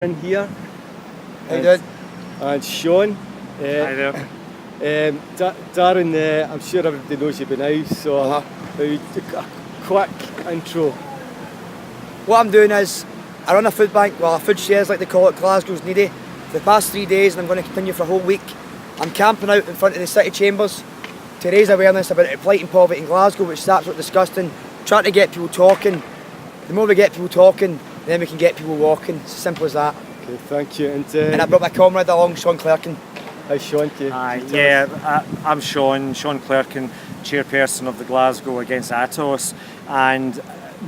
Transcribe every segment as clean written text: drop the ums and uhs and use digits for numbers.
in here. How you doing? And Sean. Hi there. Darren, I'm sure everybody knows you by now, so a quick intro. What I'm doing is, I run a food bank, well a food shares like they call it, Glasgow's Needy, for the past 3 days, and I'm going to continue for a whole week. I'm camping out in front of the city chambers to raise awareness about plight and poverty in Glasgow, which is absolutely disgusting, trying to get people talking. The more we get people talking, then we can get people walking. It's as simple as that. Okay, thank you. And I brought my comrade along, Sean Clerkin. Hi Sean. I'm Sean Clerkin, chairperson of the Glasgow against ATOS, and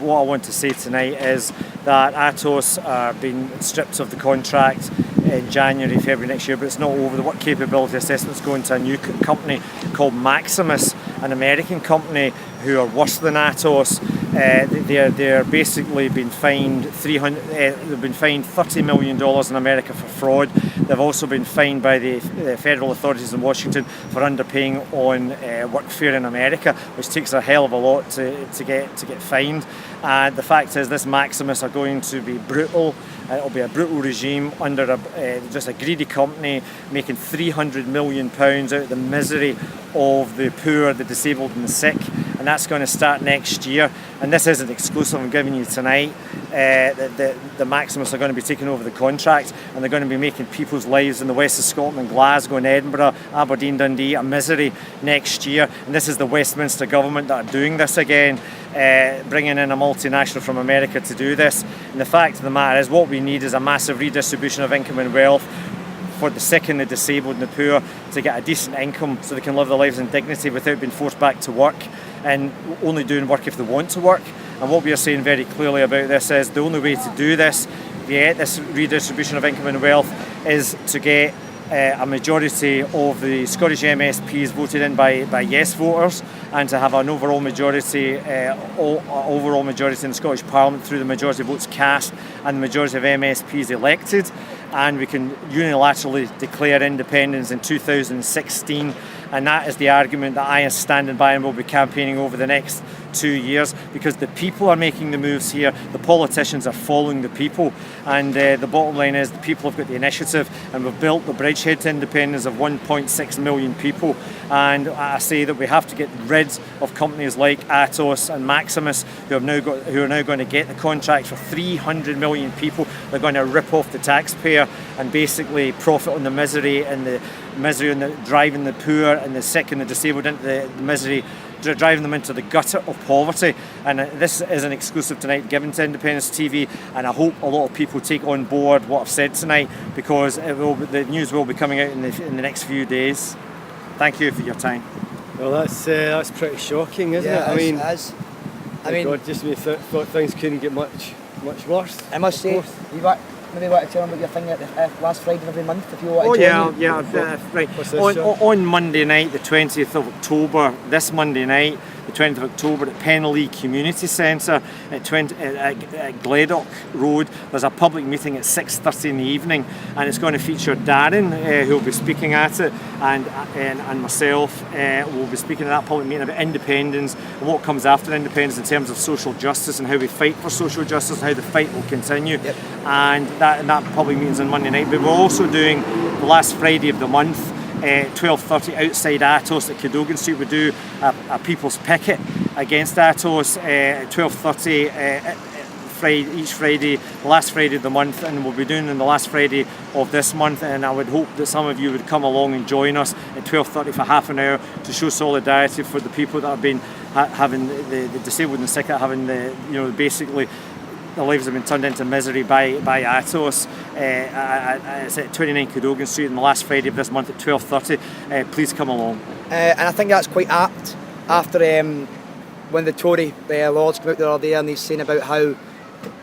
what I want to say tonight is that ATOS are being stripped of the contract in January, February next year, but it's not over. The work capability assessment's going to a new company called Maximus, an American company who are worse than ATOS. They're basically been fined $30 million in America for fraud. They've also been fined by the federal authorities in Washington for underpaying on workfare in America, which takes a hell of a lot to get fined. And the fact is, this Maximus are going to be brutal. It'll be a brutal regime under just a greedy company making £300 million out of the misery of the poor, the disabled and the sick, and that's going to start next year. And this isn't exclusive I'm giving you tonight. The Maximus are going to be taking over the contract, and they're going to be making people's lives in the west of Scotland, Glasgow and Edinburgh, Aberdeen, Dundee, a misery next year. And this is the Westminster government that are doing this again, bringing in a multinational from America to do this. And the fact of the matter is, what we need is a massive redistribution of income and wealth for the sick and the disabled and the poor to get a decent income so they can live their lives in dignity without being forced back to work, and only doing work if they want to work. And what we are saying very clearly about this is the only way to do this, this redistribution of income and wealth, is to get a majority of the Scottish MSPs voted in by yes voters, and to have an overall majority in the Scottish Parliament through the majority of votes cast and the majority of MSPs elected. And we can unilaterally declare independence in 2016, and that is the argument that I am standing by and will be campaigning over the next 2 years, because the people are making the moves here, the politicians are following the people, and the bottom line is the people have got the initiative, and we've built the bridgehead to independence of 1.6 million people. And I say that we have to get rid of companies like ATOS and Maximus, who are now going to get the contract for 300 million people. They're going to rip off the taxpayer and basically profit on the misery and driving the poor and the sick and the disabled into the misery, driving them into the gutter of poverty. And this is an exclusive tonight given to Independence TV, and I hope a lot of people take on board what I've said tonight, because the news will be coming out in the next few days. Thank you for your time. Well, that's pretty shocking, isn't it? I mean, God, just when you thought things couldn't get much worse. I must say, maybe want to tell them about your thing at the last Friday of every month, if you want to right. What's this, on Monday night, the 20th of October, this Monday night, the 20th of October, at Penlee Community Centre at Glasgow Road, there's a public meeting at 6:30 in the evening, and it's going to feature Darren, who will be speaking at it, and myself will be speaking at that public meeting about independence and what comes after independence in terms of social justice, and how we fight for social justice and how the fight will continue. Yep. And that public meeting's on Monday night. But we're also doing the last Friday of the month, 12:30 outside ATOS at Cadogan Street. We do a people's picket against ATOS at 12:30 each Friday, the last Friday of the month, and we'll be doing on the last Friday of this month. And I would hope that some of you would come along and join us at 12:30 for half an hour to show solidarity for the people that have been having the disabled and the sick, that having basically their lives have been turned into misery by ATOS. It's at 29 Cadogan Street on the last Friday of this month at 12:30. Please come along. And I think that's quite apt after when the Tory Lords came out the other day and he's saying about how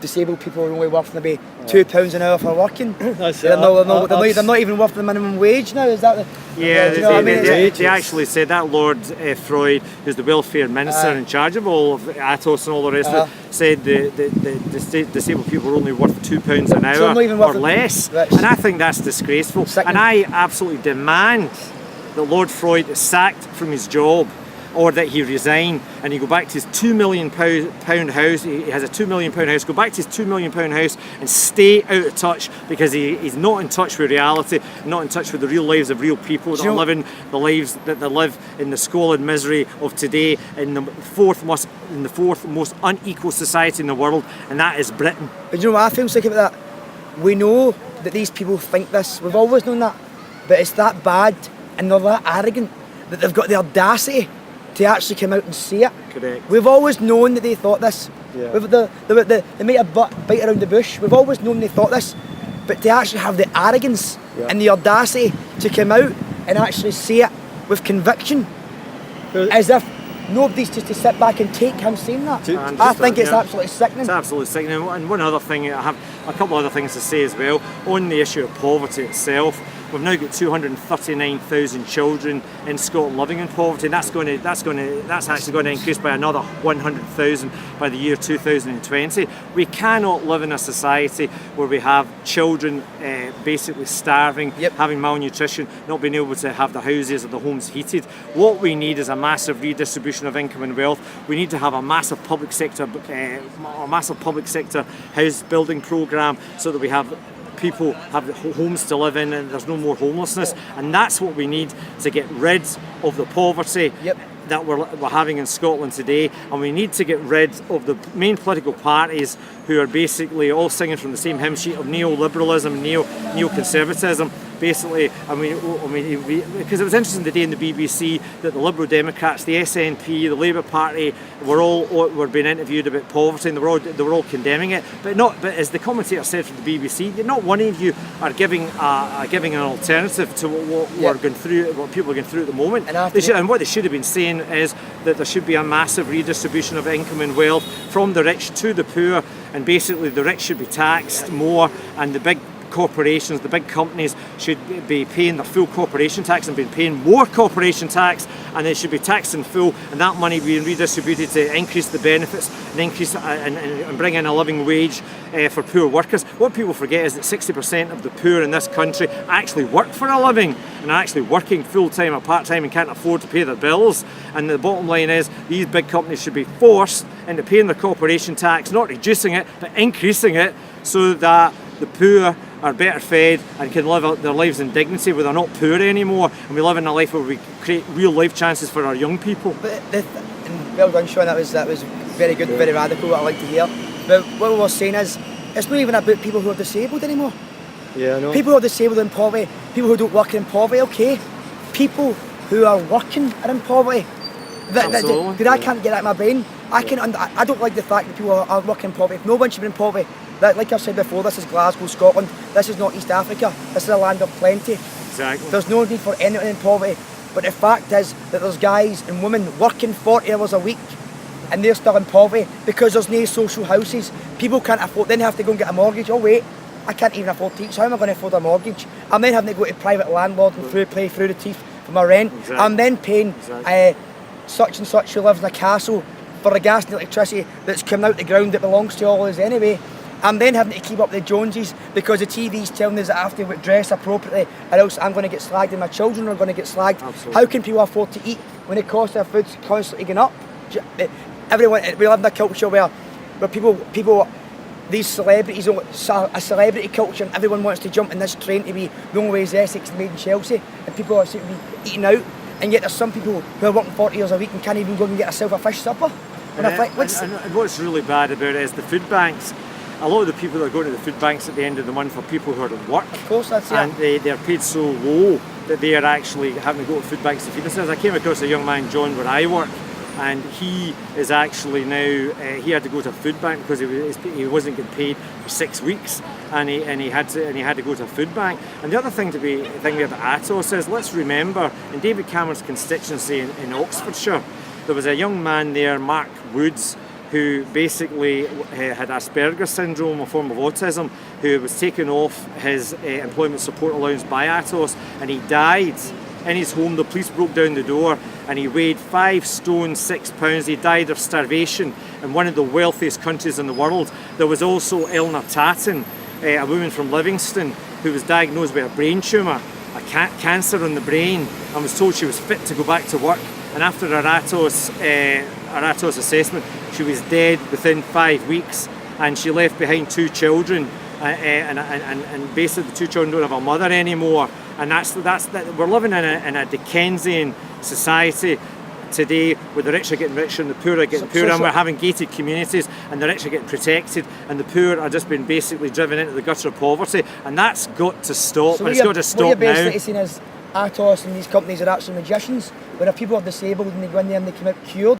disabled people are only worth maybe £2 an hour for working. They're not even worth the minimum wage now. Is that the? Yeah, they actually said that Lord Freud, who's the welfare minister in charge of all of ATOS and all the rest of it, said the disabled people are only worth £2 an hour or less, and I think that's disgraceful. And I absolutely demand that Lord Freud is sacked from his job. or that he resign and he go back to his £2 million house. He has a £2 million house. Go back to his £2 million house and stay out of touch, because he's not in touch with reality, not in touch with the real lives of real people that are living the lives that they live in the squalid misery of today, in the fourth most unequal society in the world, and that is Britain. But you know what I feel sick about that? We know that these people think this. We've always known that. But it's that bad and they're that arrogant that they've got the audacity to actually come out and say it. Correct. We've always known that they thought this. Yeah. They made a bite around the bush. We've always known they thought this. But to actually have the arrogance and the audacity to come out and actually say it with conviction, as if nobody's just to sit back and take him saying that. I think it's absolutely sickening. It's absolutely sickening. And one other thing, I have a couple other things to say as well on the issue of poverty itself. We've now got 239,000 children in Scotland living in poverty. That's actually going to increase by another 100,000 by the year 2020. We cannot live in a society where we have children basically starving, having malnutrition, not being able to have the houses or the homes heated. What we need is a massive redistribution of income and wealth. We need to have a massive public sector house building programme, so that we have people have homes to live in and there's no more homelessness, and that's what we need to get rid of the poverty that we're having in Scotland today. And we need to get rid of the main political parties who are basically all singing from the same hymn sheet of neoliberalism, neoconservatism. Basically, because it was interesting today in the BBC that the Liberal Democrats, the SNP, the Labour Party were being interviewed about poverty, and they were all condemning it. But as the commentator said from the BBC, not one of you are giving an alternative to what we're going through, what people are going through at the moment. And what they should have been saying is that there should be a massive redistribution of income and wealth from the rich to the poor, and basically the rich should be taxed more, and the big corporations, the big companies, should be paying their full corporation tax and be paying more corporation tax, and they should be taxed in full, and that money being redistributed to increase the benefits and increase and bring in a living wage for poor workers. What people forget is that 60% of the poor in this country actually work for a living and are actually working full-time or part-time and can't afford to pay their bills. And the bottom line is these big companies should be forced into paying their corporation tax, not reducing it but increasing it, so that the poor are better fed and can live out their lives in dignity, where they're not poor anymore, and we live in a life where we create real life chances for our young people. And well done, Sean, that was very good, very radical, what I like to hear. But what we were saying is, it's not even about people who are disabled anymore. Yeah, I know. People who are disabled in poverty, people who don't work in poverty, okay. People who are working are in poverty. Absolutely. I can't get that in my brain. I don't like the fact that people are working in poverty. No one should be in poverty. Like I've said before, this is Glasgow, Scotland. This is not East Africa. This is a land of plenty. Exactly. There's no need for anyone in poverty. But the fact is that there's guys and women working 40 hours a week and they're still in poverty because there's no social houses. People can't afford, then they have to go and get a mortgage. Oh wait, I can't even afford to teach. How am I going to afford a mortgage? I'm then having to go to private landlord and pay through the teeth for my rent. Exactly. I'm then paying such and such who lives in a castle for the gas and electricity that's coming out the ground that belongs to all of us anyway. I'm then having to keep up the Joneses because the TV's telling us that I have to dress appropriately, or else I'm going to get slagged and my children are going to get slagged. Absolutely. How can people afford to eat when the cost of food's constantly going up? Everyone, we live in a culture where people, these celebrities, a celebrity culture, and everyone wants to jump in this train to be the only way is Essex made in Chelsea, and people are seem to be eating out, and yet there's some people who are working 40 hours a week and can't even go and get themselves a fish supper. And what's really bad about it is the food banks. A lot of the people that are going to the food banks at the end of the month are people who are at work. Of course, that's it. And they're paid so low that they are actually having to go to food banks to feed themselves. I came across a young man, John, where I work, and he is actually now, he had to go to a food bank because he wasn't getting paid for 6 weeks, and he had to go to a food bank. And the other thing to be thinking about ATOS is, let's remember, in David Cameron's constituency in Oxfordshire, there was a young man there, Mark Woods, who basically had Asperger's syndrome, a form of autism, who was taken off his employment support allowance by ATOS, and he died in his home. The police broke down the door, and he weighed 5 stone 6 pounds. He died of starvation in one of the wealthiest countries in the world. There was also Eleanor Tatton, a woman from Livingston, who was diagnosed with a brain tumour, a cancer in the brain, and was told she was fit to go back to work. and after her ATOS assessment, she was dead within 5 weeks, and she left behind 2 children, and basically the 2 children don't have a mother anymore, and we're living in a Dickensian society today, where the rich are getting richer and the poor are getting poorer, and we're having gated communities, and the rich are getting protected and the poor are just being basically driven into the gutter of poverty, and that's got to stop, and it's got to stop now. What you're basically saying is ATOS and these companies are actually magicians, where if people are disabled and they go in there and they come out cured.